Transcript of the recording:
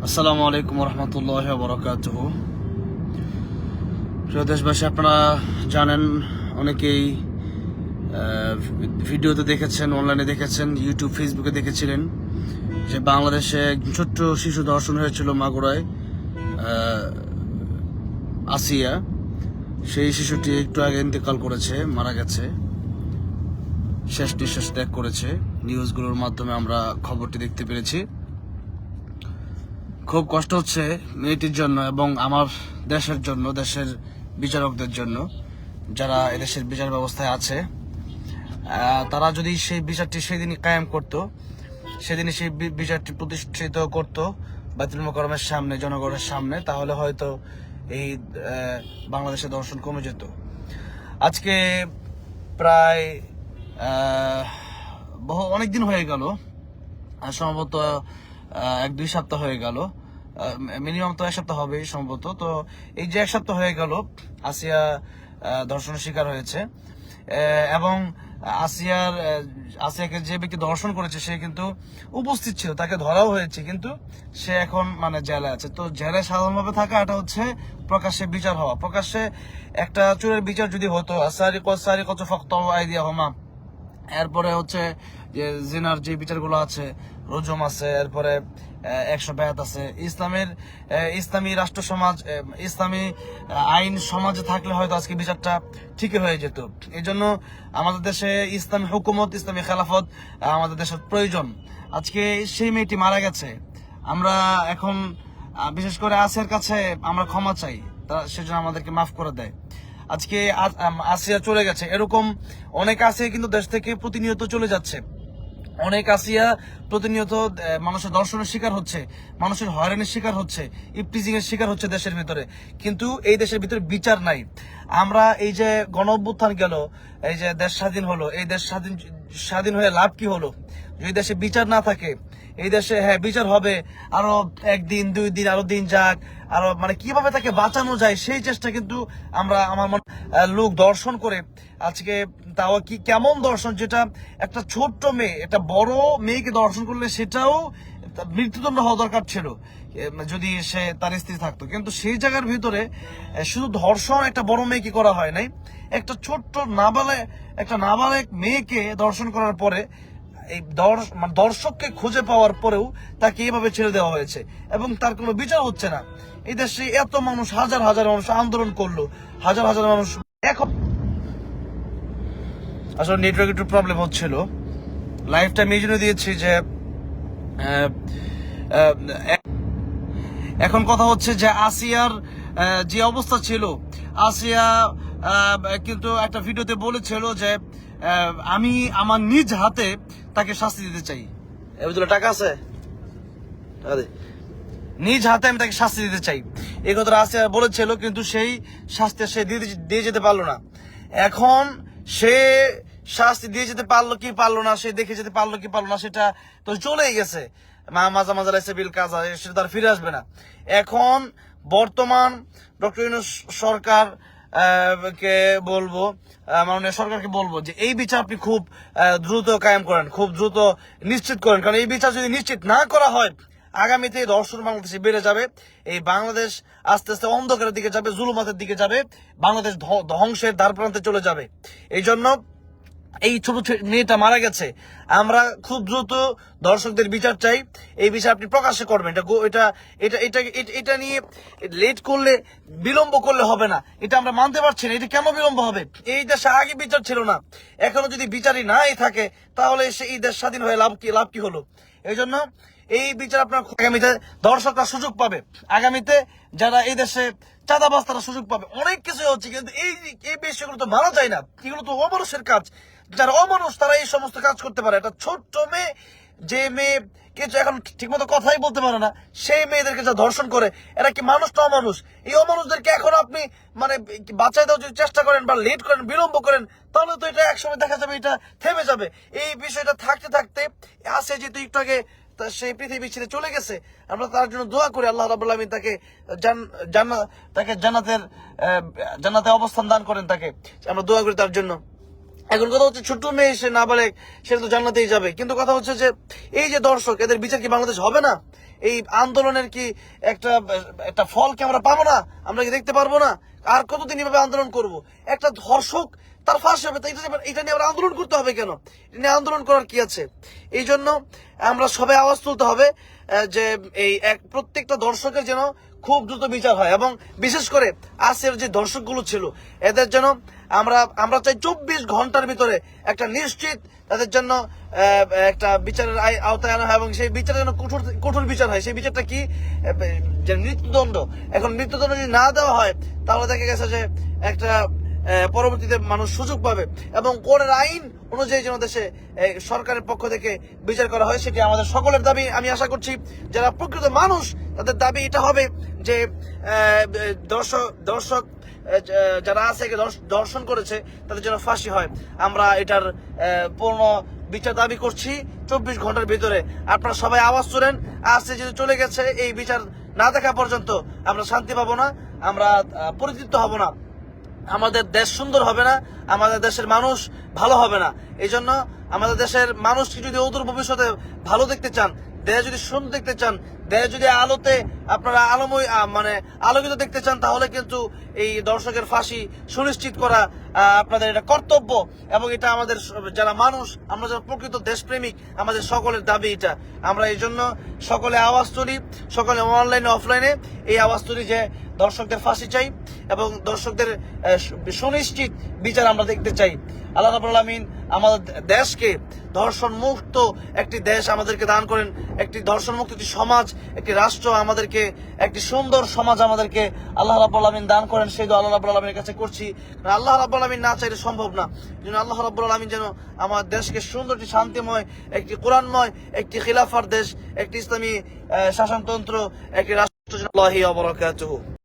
আসসালামু আলাইকুম রহমতুল্লাহ বরকাতুহু। প্রিয় দেশবাসী, আপনারা জানেন, অনেকেই ভিডিওতে দেখেছেন, অনলাইনে দেখেছেন, ইউটিউব ফেসবুকে দেখেছিলেন যে বাংলাদেশে একজন ছোট্ট শিশু ধর্ষণ হয়েছিল মাগুরায়, আসিয়া। সেই শিশুটি একটু আগে ইন্তেকাল করেছে, মারা গেছে, শেষ নিঃশ্বাস ত্যাগ করেছে। নিউজগুলোর মাধ্যমে আমরা খবরটি দেখতে পেরেছি। খুব কষ্ট হচ্ছে মেয়েটির জন্য এবং আমার দেশের জন্য, দেশের বিচারকদের জন্য, যারা এদেশের বিচার ব্যবস্থায় আছে। তারা যদি সেই বিচারটি সেদিনই কায়েম করত, সেদিনই সেই বিচারটি প্রতিষ্ঠিত করত বায়তুল মোকাররমের সামনে, জনগণের সামনে, তাহলে হয়তো এই বাংলাদেশে ধর্ষণ কমে যেত। আজকে প্রায় অনেক দিন হয়ে গেল, সম্ভবত 1-2 সপ্তাহ হয়ে গেল, মিনিমাম তো 1 সপ্তাহ হবে সম্ভবত। তো এই যে 1 সপ্তাহ হয়ে গেল আসিয়া ধর্ষণের শিকার হয়েছে, এবং আসিয়াকে যে ব্যক্তি ধর্ষণ করেছে সে কিন্তু উপস্থিত ছিল, তাকে ধরাও হয়েছে, কিন্তু সে এখন জেলে আছে। তো জেলে সাধারণভাবে থাকা, এটা হচ্ছে প্রকাশ্যে বিচার হওয়া। প্রকাশ্যে একটা চোরের বিচার যদি হতো, আসারিকাতু ফাকতাউ আইদিয়াহুমা, এরপরে হচ্ছে যে জিনার যে বিচারগুলো আছে, রজম আছে, এরপরে 100 বেয়াত আছে, ইসলামী রাষ্ট্র সমাজ, ইসলামী আইন সমাজে থাকলে হয়তো আজকে বিচারটা ঠিকই হয়ে যেত। এই জন্য আমাদের দেশে ইসলামী হুকুমত, ইসলামী খেলাফত আমাদের দেশের প্রয়োজন। আজকে সেই মেয়েটি মারা গেছে, আমরা এখন বিশেষ করে আসিয়ার কাছে আমরা ক্ষমা চাই, সেজন্য আমাদেরকে মাফ করে দেয়। আজকে আসিয়া চলে গেছে, এরকম অনেক আসিয়া কিন্তু দেশ থেকে প্রতিনিয়ত চলে যাচ্ছে। অনেক আসিয়া প্রতিনিয়ত মানুষের ধর্ষণের শিকার হচ্ছে, মানুষের হয়রানির শিকার হচ্ছে, ইপটিজিং এর শিকার হচ্ছে দেশের ভিতরে। কিন্তু এই দেশের ভিতরে বিচার নাই। আমরা এই যে গণ অভ্যুত্থান গেল, এই যে দেশ স্বাধীন হলো, এই দেশ স্বাধীন হয়ে লাভ কি হলো যদি দেশে বিচার না থাকে? এই দেশে বিচার হবে, আরো 1 দিন 2 দিন আরো দিন যাক, আরো কিভাবে তাকে বাঁচানো যায় সেই চেষ্টা কিন্তু আমার মনে লোক দর্শন করে আজকে, তাও কি কেমন দর্শন, যেটা একটা ছোট্ট মেয়ে, একটা বড় মেয়েকে দর্শন করলে সেটাও মৃত্যুদণ্ড হওয়া দরকার ছিল যদি সে তার স্ত্রী থাকতো। কিন্তু সেই জায়গার ভিতরে শুধু ধর্ষণ একটা বড় মেয়েকে করা হয় নাই, একটা ছোট্ট নাবালেক মেয়েকে দর্শন করার পরে এই দর্শককে খুঁজে পাওয়ার পরেও তাকে এইভাবে ছেড়ে দেওয়া হয়েছে এবং তার কোনো বিচার হচ্ছে না। এই দেশে এত মানুষ, হাজার হাজার মানুষ আন্দোলন করলো, হাজার হাজার মানুষ। এখন আসলে নেটওয়ার্ক একটু প্রবলেম হচ্ছিল, লাইভটা আমি এই জন্য দিয়েছি যে এখন কথা হচ্ছে যে আসিয়ার যে অবস্থা ছিল, আসিয়া কিন্তু একটা ভিডিওতে বলেছিল যে আমি আমার নিজ হাতে তাকে শাস্তি দিতে চাই। এবার টাকা আছে, নিজ হাতে আমি তাকে শাস্তি দিতে চাই, এই কথাটা আসিয়া বলেছিল, কিন্তু সেই শাস্তি সে দিয়ে যেতে পারলো না। এখন সে শাস্তি দিয়ে যেতে পারলো কি পারলো না, সে দেখে যেতে পারলো কি পারলো না, সেটা তো চলেই গেছে, বিল কাজ, সেটা তার ফিরে আসবে না। এখন বর্তমান ডক্টর ইউনূস সরকার কে বলবো, মাননীয় সরকারকে বলবো যে এই বিচার আপনি খুব দ্রুত কায়েম করেন, খুব দ্রুত নিশ্চিত করেন। কারণ এই বিচার যদি নিশ্চিত না করা হয়, আগামীতে ধর্ষণ বাংলাদেশে বেড়ে যাবে, এই বাংলাদেশ আস্তে আস্তে অন্ধকারের দিকে যাবে, জুলুমাতের দিকে যাবে, বাংলাদেশ ধ্বংসের দ্বার প্রান্তে চলে যাবে। এই জন্য এই ছোট মেয়েটা মারা গেছে, আমরা খুব দ্রুত দর্শকদের বিচার চাই। এই বিচার আপনি প্রকাশ্যে করবেন, এটা নিয়ে লেট করলে, বিলম্ব করলে হবে না। এটা আমরা মানতে পারছি না, এটা কেন বিলম্ব হবে? এই দেশে আগে বিচার ছিল না, এখনো যদি বিচারই নাই থাকে তাহলে এই দেশ স্বাধীন হয়ে লাভ কি হলো? এই জন্য এই বিচার আপনার আগামীতে দর্শকরা সুযোগ পাবে, আগামীতে যারা এই দেশে চাঁদাবাজ তারা সুযোগ পাবে। অনেক কিছু হচ্ছে, কিন্তু এই বিষয়গুলো তো মানা যায় না, এগুলো তো অমানুষের কাজ। যারা অমানুষ তারা এই সমস্ত কাজ করতে পারে। একটা ছোট্ট মেয়ে, যে মেয়ে কিছু এখন ঠিকমতো কথাই বলতে পারে না, সেই মেয়েদেরকে যা ধর্ষণ করে, এরা কি মানুষ না অমানুষ? এই অমানুষদেরকে এখন আপনি বাঁচাই দেওয়ার যদি চেষ্টা করেন বা লেট করেন, বিলম্ব করেন, তাহলে তো এটা একসময় দেখা যাবে এটা থেমে যাবে। এই বিষয়টা থাকতে থাকতে আসে, যেহেতু একটু আগে সেই পৃথিবী ছেড়ে চলে গেছে, আমরা তার জন্য দোয়া করি আল্লাহ রাব্বুল আলামিন তাকে জান্নাতে অবস্থান দান করেন, তাকে আমরা দোয়া করি তার জন্য। এখন কথা হচ্ছে ছোট্ট মেয়ে সে নাবালেগ, সে তো জান্নাতেই যাবে, কিন্তু কথা হচ্ছে যে এই যে দর্শক, এদের বিচার কি বাংলাদেশ হবে না? এই আন্দোলনের কি একটা একটা ফল কি আমরা পাবো না? আমরা কি দেখতে পারবো না? আর কতদিন এভাবে আন্দোলন করব? একটা ধর্ষক তার ফাঁসি হবে, এটা নিয়ে আমরা আন্দোলন করতে হবে কেন? এটা নিয়ে আন্দোলন করার কি আছে? এই জন্য আমরা সবাই আওয়াজ তুলতে হবে যে এই প্রত্যেকটা দর্শকের যেন খুব দ্রুত বিচার হয়, এবং বিশেষ করে আজকের যে দর্শকগুলো ছিল এদের যেন আমরা চাই 24 ঘন্টার ভিতরে একটা নিশ্চিত তাদের জন্য একটা বিচারের আওতায় আনা হয়, এবং সেই বিচার যেন কঠোর বিচার হয়। সেই বিচারটা কি? যে মৃত্যুদণ্ড। এখন মৃত্যুদণ্ড যদি না দেওয়া হয় তাহলে দেখা গেছে যে একটা পরবর্তীতে মানুষ সুযোগ পাবে, এবং কোর্টের আইন অনুযায়ী যেন দেশে সরকারের পক্ষ থেকে বিচার করা হয়, সেটি আমাদের সকলের দাবি। আমি আশা করছি যারা প্রকৃত মানুষ তাদের দাবি এটা হবে যে দর্শক যারা আছে দর্শন করেছে তাদের জন্য ফাঁসি হয়। আমরা এটার পূর্ণ বিচার দাবি করছি 24 ঘন্টার ভিতরে। আপনারা সবাই আওয়াজ তোলেন। আজকে যদি চলে গেছে, এই বিচার না দেখা পর্যন্ত আমরা শান্তি পাবো না, আমরা পরিতৃপ্ত হব না, আমাদের দেশ সুন্দর হবে না, আমাদের দেশের মানুষ ভালো হবে না। এই জন্য আমাদের দেশের মানুষকে যদি অদূর ভবিষ্যতে ভালো দেখতে চান, দেশ যদি সুন্দর দেখতে চান, দেশ যদি আলোতে আপনারা আলোময় আলোকিত দেখতে চান, তাহলে কিন্তু এই দর্শকের ফাঁসি সুনিশ্চিত করা আপনাদের এটা কর্তব্য, এবং এটা আমাদের যারা মানুষ, আমরা যারা প্রকৃত দেশপ্রেমিক, আমাদের সকলের দাবি এটা। আমরা এই জন্য সকলে আওয়াজ তুলি, সকলে অনলাইনে অফলাইনে এই আওয়াজ তুলি যে দর্শকদের ফাঁসি চাই এবং দর্শকদের সুনিশ্চিত বিচার আমরা দেখতে চাই। আল্লাহ রাব্বুল আলামিন আমাদের দেশকে ধর্ষণ মুক্ত একটি দেশ আমাদেরকে দান করেন, একটি ধর্ষণ মুক্ত একটি সমাজ, একটি রাষ্ট্র আমাদেরকে, একটি সুন্দর সমাজ আমাদেরকে আল্লাহ রাব্বুল আলামিন দান করেন। সেই দোয়া আল্লাহ রাব্বুল আলামিনের কাছে করছি। আল্লাহ রাব্বুল আলামিন না চাইলে সম্ভব না। যেন আল্লাহ রাব্বুল আলামিন যেন আমার দেশকে সুন্দর একটি শান্তিময়, একটি কোরআনময়, একটি খিলাফার দেশ, একটি ইসলামী শাসনতন্ত্র, একটি রাষ্ট্র। আল্লাহি ওয়া বারাকাতুহু।